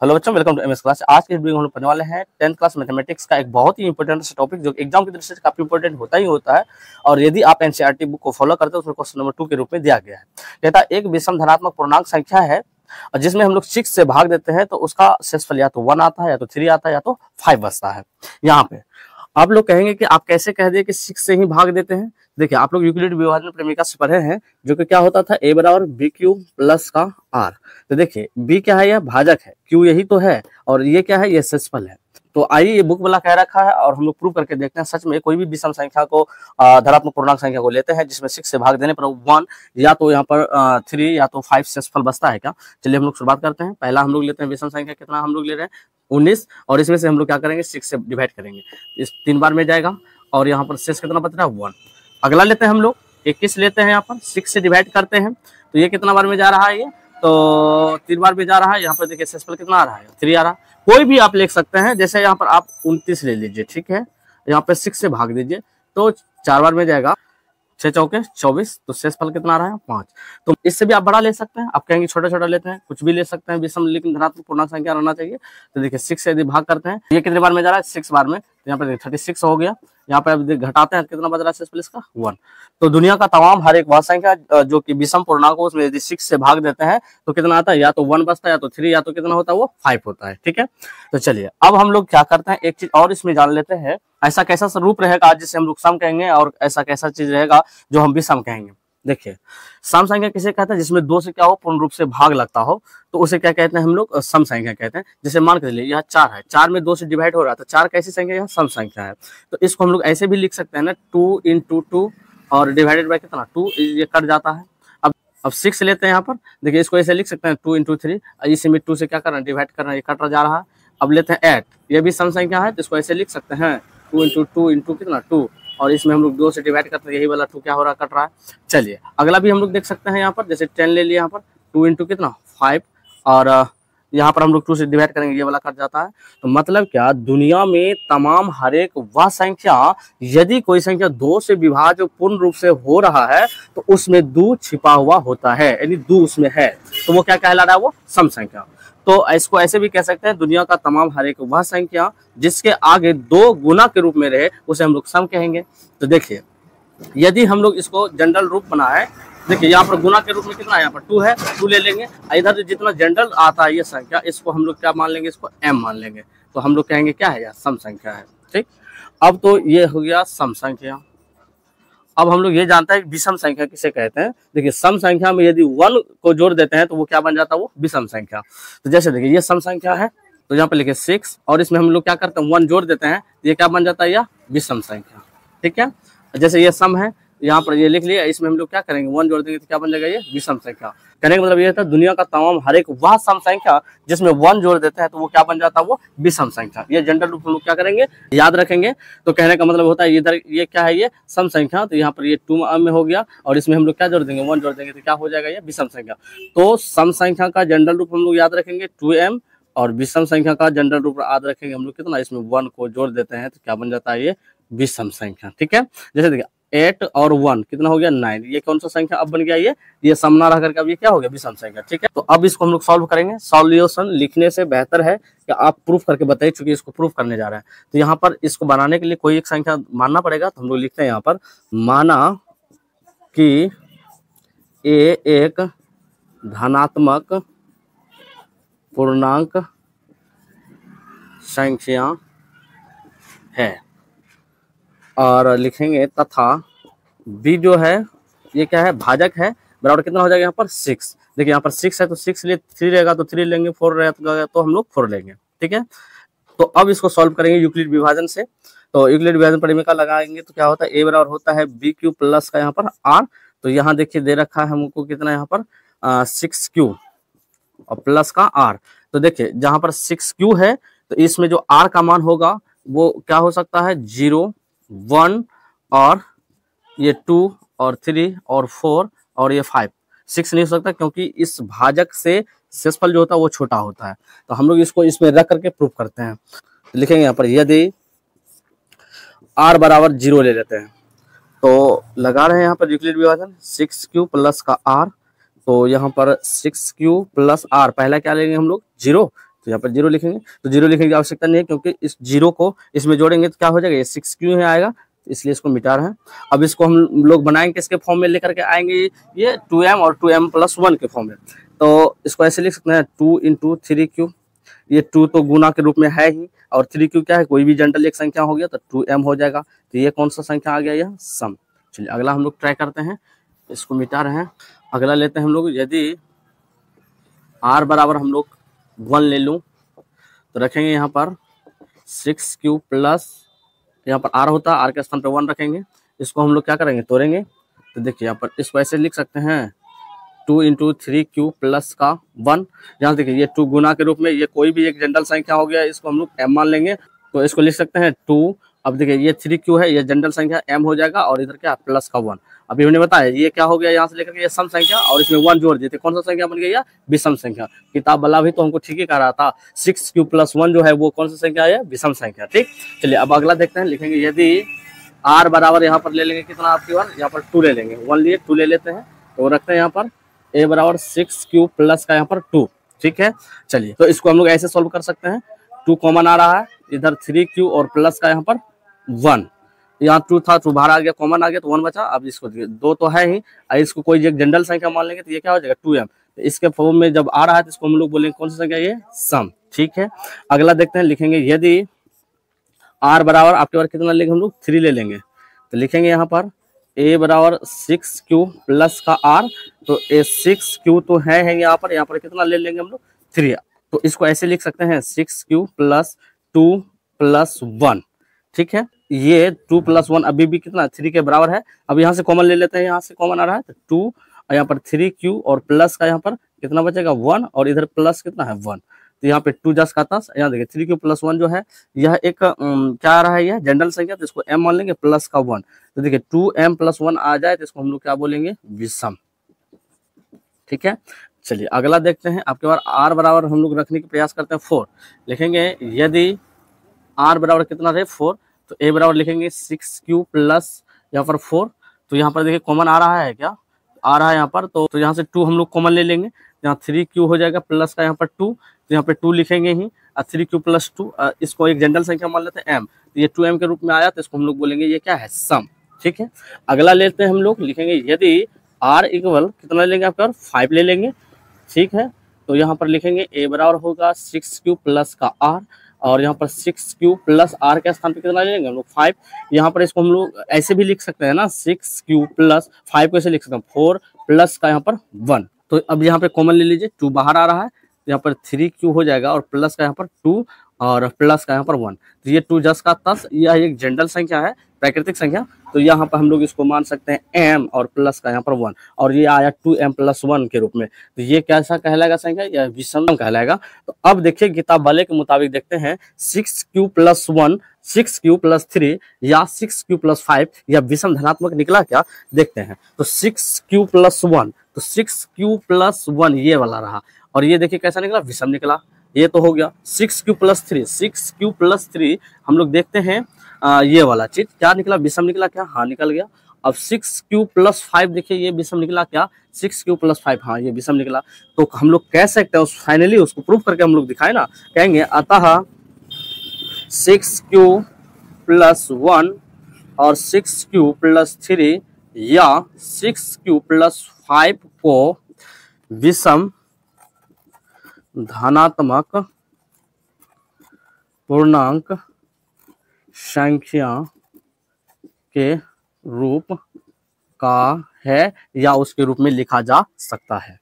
Hello बच्चों, welcome to MS class. आज के वीडियो में हम लोग पढ़ने वाले हैं 10th क्लास मैथमेटिक्स का एक बहुत ही इंपॉर्टेंट टॉपिक जो एग्जाम की दृष्टि से काफी इंपॉर्टेंट होता ही होता है। और यदि आप एनसीईआरटी बुक को फॉलो करते हो तो क्वेश्चन नंबर 2 के रूप में दिया गया है। कहता है एक विषम धनात्मक पूर्णांक संख्या है और जिसमें हम लोग 6 से भाग देते हैं तो उसका शेषफल या तो 1 आता है, या तो 3 आता है, या तो 5 बचता है। यहाँ पे आप लोग कहेंगे कि आप कैसे कह दिए कि 6 से ही भाग देते हैं। देखिए, आप लोग यूक्लिड विभाजन प्रेमिका से पढ़े हैं, जो कि क्या होता था, a बराबर बी क्यू प्लस का r। तो देखिए b क्या है, यह भाजक है, q यही तो है, और ये क्या है, ये शेषफल है। तो आइए, ये बुक वाला कह रखा है और हम लोग प्रूव करके देखते हैं। सच में कोई भी विषम संख्या को धनात्मक पूर्णांक संख्या को लेते हैं जिसमें 6 से भाग देने पर 1 या तो यहाँ पर 3 या तो 5 शेषफल बचता है क्या। चलिए हम लोग शुरुआत करते हैं। पहला हम लोग लेते हैं विषम संख्या, कितना हम लोग ले रहे हैं 19, और इसमें से हम लोग क्या करेंगे 6 से डिवाइड करेंगे, इस 3 बार में जाएगा और यहाँ पर शेष कितना बच रहा है 1। अगला लेते हैं हम लोग 21 लेते हैं, यहाँ पर 6 से डिवाइड करते हैं तो ये कितना बार में जा रहा है, ये तो 3 बार में जा रहा है। यहाँ पर देखिए शेषफल कितना आ रहा है 3 आ रहा है। कोई भी आप लिख सकते हैं, जैसे यहाँ पर आप 29 ले लीजिए, ठीक है, यहाँ पे 6 से भाग दीजिए तो 4 बार में जाएगा, 6 चौके 24, तो शेषफल कितना आ रहा है 5। तो इससे भी आप बड़ा ले सकते हैं, आप कहेंगे छोटा छोटा लेते हैं, कुछ भी ले सकते हैं विषम, लेकिन धनात्मक पूर्णांक संख्या रहना चाहिए। तो देखिए 6 से यदि भाग करते हैं ये कितने बार में जा रहा है 6 बार में, तो यहाँ पर 36 हो गया। यहाँ पर घटाते हैं कितना बच रहा है शेषफल इसका 1। तो दुनिया का तमाम हर एक वह संख्या जो कि विषम पूर्णांक हो उसमें यदि 6 से भाग देते हैं तो कितना आता है, या तो 1 बचता है, या तो 3, या तो कितना होता है वो 5 होता है। ठीक है, तो चलिए अब हम लोग क्या करते हैं, एक चीज और इसमें जान लेते हैं। ऐसा कैसा रूप रहेगा जिसे हम लोग सम कहेंगे, और ऐसा कैसा चीज रहेगा जो हम विषम कहेंगे। देखिए, सम संख्या किसे कहते हैं, जिसमें 2 से क्या हो पूर्ण रूप से भाग लगता हो, तो उसे क्या कहते हैं हम लोग, सम संख्या कहते हैं। जैसे मान कर चलिए यह 4 है, 4 में 2 से डिवाइड हो रहा है, तो 4 कैसी संख्या है, यह सम संख्या है। तो इसको हम लोग ऐसे भी लिख सकते हैं ना, 2 × 2 और डिवाइडेड बाय कितना 2, ये कट जाता है। अब 6 लेते हैं यहाँ पर, देखिए इसको ऐसे लिख सकते हैं 2 × 3, इसी में 2 से क्या करना है डिवाइड करना है, ये कट जा रहा है। अब लेते हैं 8, ये भी सम संख्या है, तो इसको ऐसे लिख सकते हैं 2 × 2 × कितना 2, और इसमें हम लोग 2 से डिवाइड करते हैं, यही वाला 2 क्या हो रहा है, कट रहा है। चलिए अगला भी हम लोग देख सकते हैं, यहाँ पर जैसे 10 ले लिया, यहाँ पर 2 × कितना 5, और यहाँ पर हम लोग 2 से डिवाइड करेंगे, ये वाला कट जाता है। तो मतलब क्या, दुनिया में तमाम हर एक वह संख्या, यदि कोई संख्या 2 से विभाज्य पूर्ण रूप से हो रहा है तो उसमें 2 छिपा हुआ होता है, यानी 2 उसमें है, तो वो क्या कहला रहा है, वो सम संख्या। तो इसको ऐसे भी कह सकते हैं, दुनिया का तमाम हर एक वह संख्या जिसके आगे 2 गुना के रूप में रहे उसे हम लोग सम कहेंगे। तो देखिए, यदि हम लोग इसको जनरल रूप बनाए, देखिए यहाँ पर गुना के रूप में कितना है, यहाँ पर 2 है, 2 ले लेंगे। इधर जितना जनरल आता है ये संख्या, इसको हम लोग क्या मान लेंगे, इसको m मान लेंगे, तो हम लोग कहेंगे क्या है, यार सम संख्या है। ठीक, अब तो ये हो गया सम संख्या। अब हम लोग ये जानते हैं विषम संख्या किसे कहते हैं। देखिए, सम संख्या में यदि 1 को जोड़ देते हैं तो वो क्या बन जाता है, वो विषम संख्या। तो जैसे देखिए ये सम संख्या है, तो यहाँ पे लिखे 6, और इसमें हम लोग क्या करते हैं 1 जोड़ देते हैं, ये क्या बन जाता है, यह विषम संख्या। ठीक है, जैसे ये सम है, यहाँ पर ये लिख लिया, इसमें हम लोग क्या करेंगे 1 जोड़ देंगे तो क्या बन जाएगा, ये विषम संख्या। कहने का मतलब ये था, दुनिया का तमाम हर एक वह सम संख्या जिसमें 1 जोड़ देते हैं तो वो क्या बन जाता है, वो विषम संख्या। ये जनरल रूप हम लोग क्या करेंगे, याद रखेंगे। तो कहने का मतलब होता है इधर ये क्या है, ये सम संख्या, तो यहाँ पर ये 2 में हो गया, और इसमें हम लोग क्या जोड़ देंगे 1 जोड़ देंगे तो क्या हो जाएगा, ये विषम संख्या। तो सम संख्या का जनरल रूप हम लोग याद रखेंगे 2m, और विषम संख्या का जनरल रूप याद रखेंगे हम लोग कितना, इसमें 1 को जोड़ देते हैं तो क्या बन जाता है, ये विषम संख्या। ठीक है, जैसे देखिए 8 और 1 कितना हो गया 9, ये कौन सा संख्या अब बन गया, ये सम ना रह करके अब ये क्या हो गया, विषम संख्या। ठीक है, तो अब इसको हम लोग सॉल्व करेंगे। सॉल्यूशन लिखने से बेहतर है कि आप प्रूफ करके बताइए, चूंकि इसको प्रूफ करने जा रहे हैं। तो यहाँ पर इसको बनाने के लिए कोई एक संख्या मानना पड़ेगा, तो हम लोग लिखते हैं यहाँ पर, माना कि a एक धनात्मक पूर्णांक संख्या है, और लिखेंगे तथा b जो है ये क्या है, भाजक है, बराबर कितना हो जाएगा यहाँ पर 6। देखिए यहाँ पर 6 है तो 6 लिए 3 रहेगा तो 3 लेंगे, 4 रहेगा तो हम लोग 4 लेंगे। ठीक है, तो अब इसको सॉल्व करेंगे यूक्लिड विभाजन से। तो यूक्लिड विभाजन परिमेय लगाएंगे तो क्या होता है, a बराबर होता है bq प्लस का यहाँ पर r। तो यहाँ देखिए दे रखा है हमको कितना, यहाँ पर 6q और प्लस का r। तो देखिए जहाँ पर 6q है तो इसमें जो r का मान होगा वो क्या हो सकता है, 0, 1 और ये 2 और 3 और 4 और ये 5। 6 नहीं हो सकता क्योंकि इस भाजक से शेषफल जो होता है वो छोटा होता है। तो हम लोग इसको इसमें रख करके प्रूफ करते हैं। तो लिखेंगे यहाँ पर, यदि r बराबर 0 ले लेते हैं, तो लगा रहे हैं यहाँ पर यूक्लिड विभाजन 6q प्लस का r। तो यहाँ पर 6q प्लस r, पहला क्या लेंगे हम लोग 0, तो यहाँ पर 0 लिखेंगे, तो 0 लिखने की आवश्यकता नहीं है क्योंकि इस 0 को इसमें जोड़ेंगे तो क्या हो जाएगा, ये 6 क्यों है आएगा, इसलिए इसको मिटा रहे हैं। अब इसको हम लोग बनाएंगे किसके फॉर्म में लेकर के आएंगे, ये 2m और 2m+1 के फॉर्म में। तो इसको ऐसे लिख सकते हैं 2 × 3q, ये 2 तो गुना के रूप में है ही, और 3q क्या है, कोई भी जनरल एक संख्या हो गया तो 2m हो जाएगा। तो ये कौन सा संख्या आ गया, यह सम। चलिए अगला हम लोग ट्राई करते हैं, इसको मिटा रहे हैं। अगला लेते हैं हम लोग, यदि r बराबर हम लोग 1 ले लूँ तो रखेंगे यहाँ पर 6q प्लस, यहाँ पर r होता है, r के स्थान पर 1 रखेंगे। इसको हम लोग क्या करेंगे, तोड़ेंगे। तो देखिए यहाँ पर इसको ऐसे लिख सकते हैं 2 × 3q प्लस का 1। यहाँ देखिए ये 2 गुना के रूप में, ये कोई भी एक जनरल संख्या हो गया, इसको हम लोग m मान लेंगे। तो इसको लिख सकते हैं 2, अब देखिए ये 3q है, ये जनरल संख्या m हो जाएगा, और इधर क्या प्लस का 1। अभी हमने बताया ये क्या हो गया, यहाँ से लेकर के ये सम संख्या, और इसमें 1 जोड़ देते, कौन सा संख्या बन गया, विषम संख्या। किताब वाला भी तो हमको ठीक ही कह रहा था, 6q + 1 जो है वो कौन सा संख्या है, विषम संख्या। ठीक, चलिए अब अगला देखते हैं, लिखेंगे यदि r बराबर यहाँ पर ले लेंगे कितना, आपकी बार यहाँ पर 2 ले लेंगे, 1 लिए 2 ले लेते हैं, तो रखते हैं यहाँ पर a बराबर 6q प्लस का यहाँ पर 2। ठीक है, चलिए तो इसको हम लोग ऐसे सॉल्व कर सकते हैं, 2 कॉमन आ रहा है, इधर 3q और प्लस का यहाँ पर 1, यहाँ 2 था, 2 बाहर आ गया, कॉमन आ गया तो 1 बचा। अब इसको 2 तो है ही, इसको कोई एक जनरल संख्या मान लेंगे तो ये क्या हो जाएगा 2m। तो इसके फॉर्म में जब आ रहा है तो इसको हम लोग बोलेंगे कौन सा संख्या, ये सम। ठीक है, अगला देखते हैं, लिखेंगे यदि r बराबर आपके बार कितना लेंगे हम लोग, 3 ले लेंगे। तो लिखेंगे यहाँ पर a बराबर 6q प्लस का r, तो a 6q तो है यहाँ पर कितना ले लेंगे हम लोग, 3। तो इसको ऐसे लिख सकते हैं 6q + 2 + 1। ठीक है, ये 2 + 1 अभी भी कितना 3 के बराबर है। अब यहाँ से कॉमन ले लेते हैं, यहाँ से कॉमन आ रहा है तो 2, और यहाँ पर 3q और प्लस का यहाँ पर कितना बचेगा 1, और इधर प्लस कितना है 1। तो यहाँ पे 2 10 का 10, यहाँ देखिए 3q + 1 जो है यह एक क्या आ रहा है, यह जनरल संख्या, तो इसको m मान लेंगे प्लस का 1। तो देखिए 2m + 1 आ जाए तो इसको हम लोग क्या बोलेंगे, विषम। ठीक है, चलिए अगला देखते हैं, आपके बार r बराबर हम लोग रखने की प्रयास करते हैं 4। लिखेंगे यदि r बराबर कितना रहे 4, तो a बराबर लिखेंगे 6q प्लस यहाँ पर 4। तो यहाँ पर देखिए कॉमन आ रहा है, क्या आ रहा है यहाँ पर, तो यहाँ से 2 हम लोग कॉमन ले लेंगे, यहाँ 3q हो जाएगा प्लस का यहाँ पर 2, तो यहाँ पे 2 लिखेंगे ही, 3q + 2, इसको एक जनरल संख्या मान लेते हैं m, तो ये 2m के रूप में आया, तो इसको हम लोग बोलेंगे ये क्या है, सम। ठीक है, अगला लेते हैं हम लोग, लिखेंगे यदि r इक्वल कितना लेंगे, आपका 5 ले लेंगे। ठीक है, तो यहाँ पर लिखेंगे a बराबर होगा 6q प्लस का r, और यहाँ पर 6q प्लस r के स्थान पे कितना ले लेंगे हम लोग 5। यहाँ पर इसको हम लोग ऐसे भी लिख सकते हैं ना, 6q + 5 को ऐसे लिख सकते हैं 4 प्लस का यहाँ पर 1। तो अब यहाँ पे कॉमन ले लीजिए, 2 बाहर आ रहा है, तो यहाँ पर 3q हो जाएगा, और प्लस का यहाँ पर 2 और प्लस का यहाँ पर 1। तो ये 2 10 का 10, यह एक जनरल संख्या है, प्राकृतिक संख्या, तो यहाँ पर हम लोग इसको मान सकते हैं m, और प्लस का यहाँ पर 1, और ये आया 2m + 1 के रूप में। तो ये कैसा कहलाएगा संख्या, यह विषम कहलाएगा। तो अब देखिए किताब वाले के मुताबिक देखते हैं 6q + 1, 6q + 3 या 6q + 5 या विषम धनात्मक निकला क्या, देखते हैं। तो 6q + 1, तो 6q + 1 ये वाला रहा, और ये देखिए कैसा निकला, विषम निकला। ये तो हो गया 6q + 3, 6q + 3 हम लोग देखते हैं ये वाला चीज क्या निकला, विषम निकला क्या, हाँ निकल गया। अब 6q + 5 देखिए ये विषम निकला क्या, 6q + 5, हाँ ये विषम निकला। तो हम लोग कह सकते हैं, फाइनली उसको प्रूफ करके हम लोग दिखाए ना, कहेंगे अतः 6q + 1 और 6q + 3 या 6q + 5 को विषम धनात्मक पूर्णांक संख्या के रूप का है या उसके रूप में लिखा जा सकता है।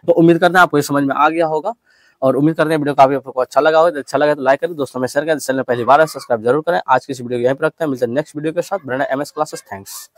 तो उम्मीद करते हैं आपको ये समझ में आ गया होगा, और उम्मीद करते हैं वीडियो काफी आपको अच्छा लगा होगा। अच्छा लगा तो लाइक करें, दोस्तों में शेयर करें, चैनल पहली बार है सब्सक्राइब जरूर करें। आज की इस वीडियो को यहीं पर रखते हैं, मिलते हैं नेक्स्ट वीडियो के साथ। मेरा नाम MS क्लासेस, थैंक्स।